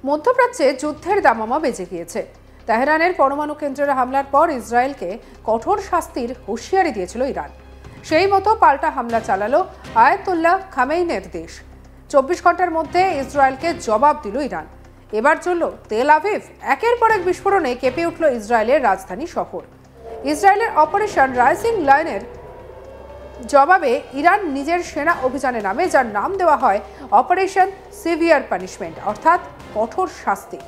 মধ্যপ্রাচ্যে যুদ্ধের দামামা বেজে গিয়েছে। তেহরানের পরমাণু কেন্দ্রের হামলার পর ইসরায়েলকে কঠোর শাস্তির হুঁশিয়ারি দিয়েছিল ইরান। সেই মতো পাল্টা হামলা চালালো আয়াতুল্লাহ খামেইনের দেশ। 24 ঘন্টার মধ্যে ইসরায়েলকে জবাব দিল ইরান। এবার চলল তেল আভিভ। একের পর এক বিস্ফোরণে কেঁপে উঠল ইসরায়েলের রাজধানী শহর। ইসরায়েলের অপারেশন রাইজিং লায়নের জবাবে ইরান নিজের সেনা অভিযানে নামে, যার নাম দেওয়া হয় অপারেশন সিভিয়ার পানিশমেন্ট, অর্থাৎ কঠোর শাস্তি।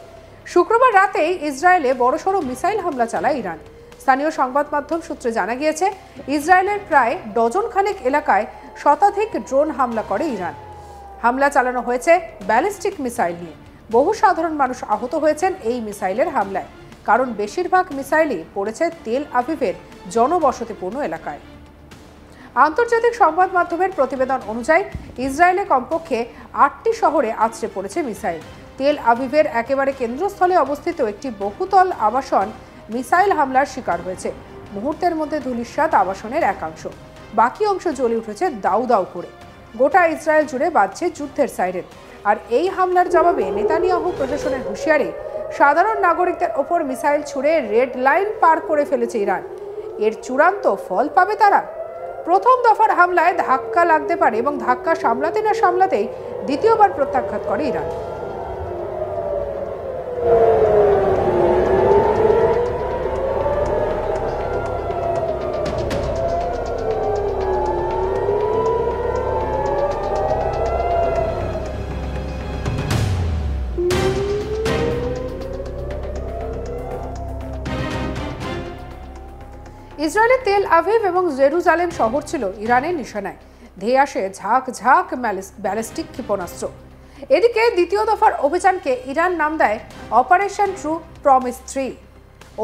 শুক্রবার রাতেই ইসরায়েলে বড়সড় মিসাইল হামলা চালায় ইরান। স্থানীয় সংবাদ মাধ্যম সূত্রে জানা গিয়েছে, ইসরায়েলের প্রায় ডজন খানেক এলাকায় শতাধিক ড্রোন হামলা করে ইরান। হামলা চালানো হয়েছে ব্যালিস্টিক মিসাইল নিয়ে। বহু সাধারণ মানুষ আহত হয়েছেন এই মিসাইলের হামলায়, কারণ বেশিরভাগ মিসাইলই পড়েছে তেল আভিভের জনবসতিপূর্ণ এলাকায়। আন্তর্জাতিক সংবাদ মাধ্যমের প্রতিবেদন অনুযায়ী ইসরায়েলে কমপক্ষে 8টি শহরে আছড়ে পড়েছে মিসাইল। তেল আভিভের একেবারে কেন্দ্রস্থলে অবস্থিত একটি বহুতল আবাসন মিসাইল হামলার শিকার হয়েছে। মুহূর্তের মধ্যে ধূলিসাৎ আবাসনের একাংশ, বাকি অংশ জ্বলে উঠেছে দাউ দাউ করে। গোটা ইসরায়েল জুড়ে বাজছে যুদ্ধের সাইরেন। আর এই হামলার জবাবে নেতানিয়াহু প্রশাসনের হুঁশিয়ারি, সাধারণ নাগরিকদের ওপর মিসাইল ছুড়ে রেড লাইন পার করে ফেলেছে ইরান। এর চূড়ান্ত ফল পাবে তারা। প্রথম দফার হামলায় ধাক্কা লাগতে পারে এবং ধাক্কা সামলাতে না সামলাতেই দ্বিতীয়বার প্রত্যাঘাত করে ইরান। ইসরায়েলের তেল আভিভ এবং জেরুজালেম শহর ছিল ইরানের নিশানায়। ধেয়ে আসে ঝাঁক ঝাঁক ব্যালিস্টিক ক্ষেপণাস্ত্র। এদিকে দ্বিতীয় দফার অভিযানকে ইরান নাম দেয় অপারেশন ট্রু প্রমিস 3।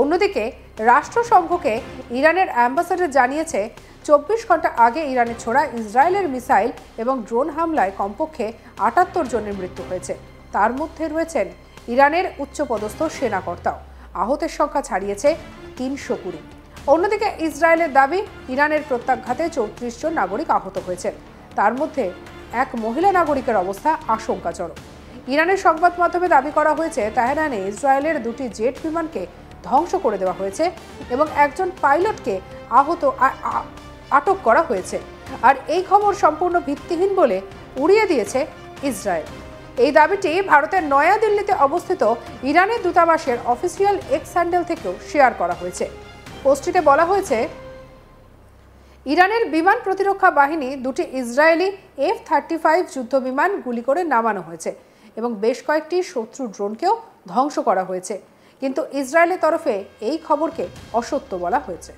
অন্যদিকে রাষ্ট্রসংঘকে ইরানের অ্যাম্বাসেডর জানিয়েছে, 24 ঘন্টা আগে ইরানে ছোড়া ইসরায়েলের মিসাইল এবং ড্রোন হামলায় কমপক্ষে 78 জনের মৃত্যু হয়েছে। তার মধ্যে রয়েছেন ইরানের উচ্চপদস্থ সেনাকর্তাও। আহতের সংখ্যা ছাড়িয়েছে 320। অন্যদিকে ইসরায়েলের দাবি, ইরানের প্রত্যাঘাতে 34 জন নাগরিক আহত হয়েছেন। তার মধ্যে এক মহিলা নাগরিকের অবস্থা আশঙ্কাজনক। ইরানের সংবাদ মাধ্যমে দাবি করা হয়েছে, তেহরানে ইসরায়েলের 2টি জেট বিমানকে ধ্বংস করে দেওয়া হয়েছে এবং একজন পাইলটকে আটক করা হয়েছে। আর এই খবর সম্পূর্ণ ভিত্তিহীন বলে উড়িয়ে দিয়েছে ইসরায়েল। এই দাবিটি ভারতের নয়াদিল্লিতে অবস্থিত ইরানের দূতাবাসের অফিসিয়াল এক্স হ্যান্ডেল থেকেও শেয়ার করা হয়েছে। পোস্টটিতে বলা হয়েছে, ইরানের বিমান প্রতিরক্ষা বাহিনী 2টি ইসরায়েলি F-35 যুদ্ধ বিমান গুলি করে নামানো হয়েছে এবং বেশ কয়েকটি শত্রু ড্রোনকেও ধ্বংস করা হয়েছে। কিন্তু ইসরায়েলের তরফে এই খবরকে অসত্য বলা হয়েছে।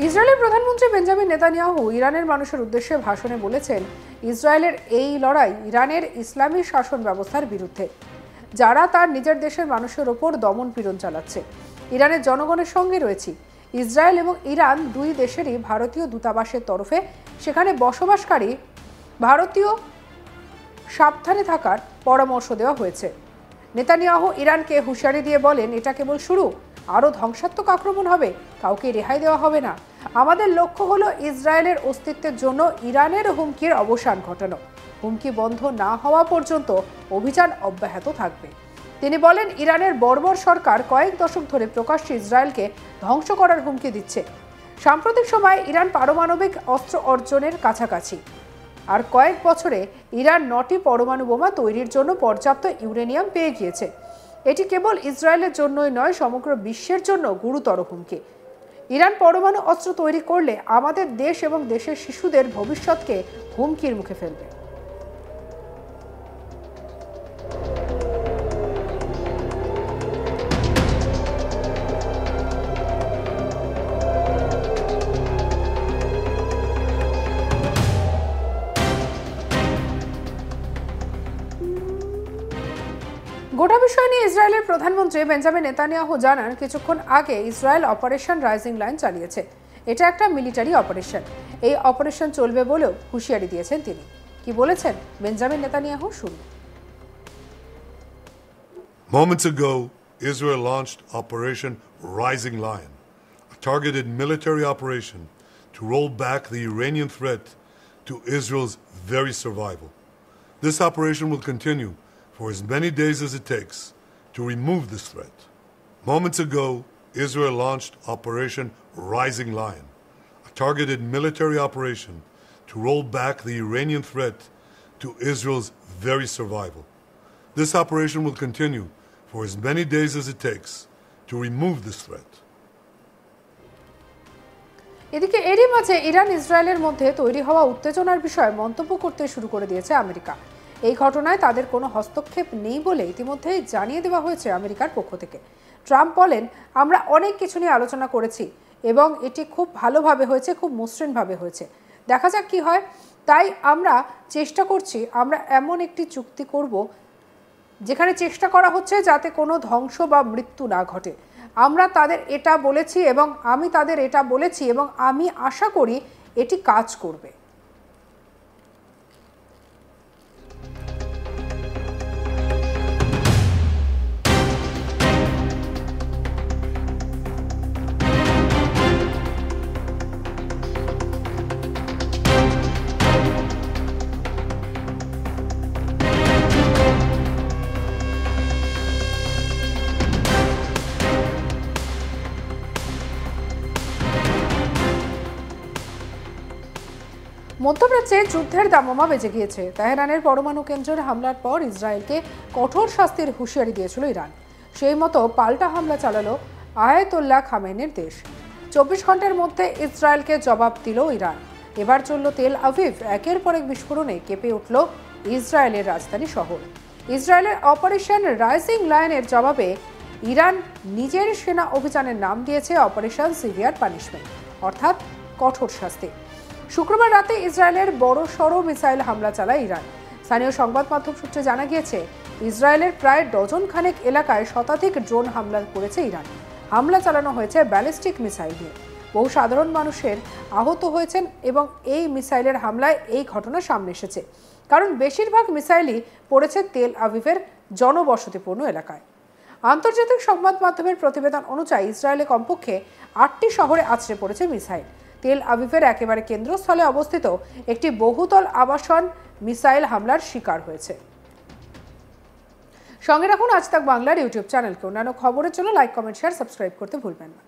ইসরায়েলের প্রধানমন্ত্রী বেঞ্জামিন নেতানিয়াহু ইরানের মানুষের উদ্দেশ্যে ভাষণে বলেছেন, ইসরায়েলের এই লড়াই ইরানের ইসলামী শাসন ব্যবস্থার বিরুদ্ধে, যারা তার নিজের দেশের মানুষের ওপর দমন পীড়ন চালাচ্ছে। ইরানের জনগণের সঙ্গে রয়েছি। ইসরায়েল এবং ইরান দুই দেশেরই ভারতীয় দূতাবাসের তরফে সেখানে বসবাসকারী ভারতীয় সাবধানে থাকার পরামর্শ দেওয়া হয়েছে। নেতানিয়াহু ইরানকে হুঁশিয়ারি দিয়ে বলেন, এটা কেবল শুরু, আরও ধ্বংসাত্মক আক্রমণ হবে, কাউকে রেহাই দেওয়া হবে না। আমাদের লক্ষ্য হলো ইসরায়েলের অস্তিত্বের জন্য ইরানের হুমকির অবসান ঘটানো। হুমকি বন্ধ না হওয়া পর্যন্ত অভিযান অব্যাহত থাকবে। তিনি বলেন, ইরানের বর্বর সরকার কয়েক দশক ধরে প্রকাশ্যে ইসরায়েলকে ধ্বংস করার হুমকি দিচ্ছে। সাম্প্রতিক সময়ে ইরান পারমাণবিক অস্ত্র অর্জনের কাছাকাছি। আর কয়েক বছরে ইরান 9টি পরমাণু বোমা তৈরির জন্য পর্যাপ্ত ইউরেনিয়াম পেয়ে গিয়েছে। এটি কেবল ইসরায়েলের জন্যই নয়, সমগ্র বিশ্বের জন্য গুরুতর হুমকি। ইরান পরমাণু অস্ত্র তৈরি করলে আমাদের দেশ এবং দেশের শিশুদের ভবিষ্যৎকে হুমকির মুখে ফেলবে। গোটা বিষয় নিয়ে ইসরায়েলের প্রধানমন্ত্রী বেঞ্জামিন নেতানিয়াহু জানান, কিছুক্ষণ আগে ইসরায়েল অপারেশন রাইজিং লাইন চালিয়েছে। এটা একটা মিলিটারি অপারেশন। এই অপারেশন চলবে বলেও হুঁশিয়ারি দিয়েছেন তিনি। কি বলেছেন বেঞ্জামিন নেতানিয়াহু, শুনুন। Moments ago, Israel launched Operation Rising Lion, a targeted military operation to roll back the Iranian threat to Israel's very survival. This operation will continue for as many days as it takes to remove this threat. Moments ago, Israel launched Operation Rising Lion, a targeted military operation to roll back the Iranian threat to Israel's very survival. This operation will continue for as many days as it takes to remove this threat. এদিকে এরই মাঝে Iran ইসরায়েলের মধ্যে তৈরি হওয়া উত্তেজনার বিষয়ে মন্তব্য করতে শুরু করে দিয়েছে আমেরিকা। এই ঘটনায় তাদের কোনো হস্তক্ষেপ নেই বলে ইতিমধ্যেই জানিয়ে দেওয়া হয়েছে আমেরিকার পক্ষ থেকে। ট্রাম্প বলেন, আমরা অনেক কিছু নিয়ে আলোচনা করেছি এবং এটি খুব ভালোভাবে হয়েছে, খুব মসৃণভাবে হয়েছে। দেখা যাক কি হয়। তাই আমরা চেষ্টা করছি, আমরা এমন একটি চুক্তি করব যেখানে চেষ্টা করা হচ্ছে যাতে কোনো ধ্বংস বা মৃত্যু না ঘটে। আমরা তাদের এটা বলেছি এবং আমি তাদের এটা বলেছি এবং আমি আশা করি এটি কাজ করবে। মধ্যপ্রাচ্যে যুদ্ধের দামামা বেজে গিয়েছে। তেহরানের পরমাণু কেন্দ্রের হামলার পর ইসরায়েলকে কঠোর শাস্তির হুঁশিয়ারি দিয়েছিল ইরান। সেই মতো পাল্টা হামলা চালালো আয়াতুল্লাহ খামেনির দেশ। 24 ঘন্টার মধ্যে ইসরায়েলকে জবাব দিল ইরান। এবার চলল তেল আভিভ। একের পর এক বিস্ফোরণে কেঁপে উঠল ইসরায়েলের রাজধানী শহর। ইসরায়েলের অপারেশন রাইজিং লায়নের জবাবে ইরান নিজের সেনা অভিযানের নাম দিয়েছে অপারেশন সিভিয়ার পানিশমেন্ট, অর্থাৎ কঠোর শাস্তি। শুক্রবার রাতে ইসরায়েলের বড়সড় মিসাইল হামলা চালায় ইরান। স্থানীয় সংবাদ মাধ্যম সূত্রে জানা গিয়েছে, ইসরায়েলের প্রায় ডজন খানেক এলাকায় শতাধিক ড্রোন হামলা করেছে ইরান। হামলা চালানো হয়েছে ব্যালিস্টিক মিসাইল দিয়ে। বহু সাধারণ মানুষের আহত হয়েছেন এবং এই মিসাইলের হামলায় এই ঘটনা সামনে এসেছে, কারণ বেশিরভাগ মিসাইলই পড়েছে তেল আভিভের জনবসতিপূর্ণ এলাকায়। আন্তর্জাতিক সংবাদ মাধ্যমের প্রতিবেদন অনুযায়ী ইসরায়েলে কমপক্ষে 8টি শহরে আছড়ে পড়েছে মিসাইল। তেল আভিভের একেবারে কেন্দ্রস্থলে অবস্থিত একটি বহুতল আবাসন মিসাইল হামলার শিকার হয়েছে। সঙ্গে রাখুন আজ তাক বাংলার ইউটিউব চ্যানেলকে। অন্যান্য খবরের জন্য লাইক, কমেন্ট, শেয়ার, সাবস্ক্রাইব করতে ভুলবেন না।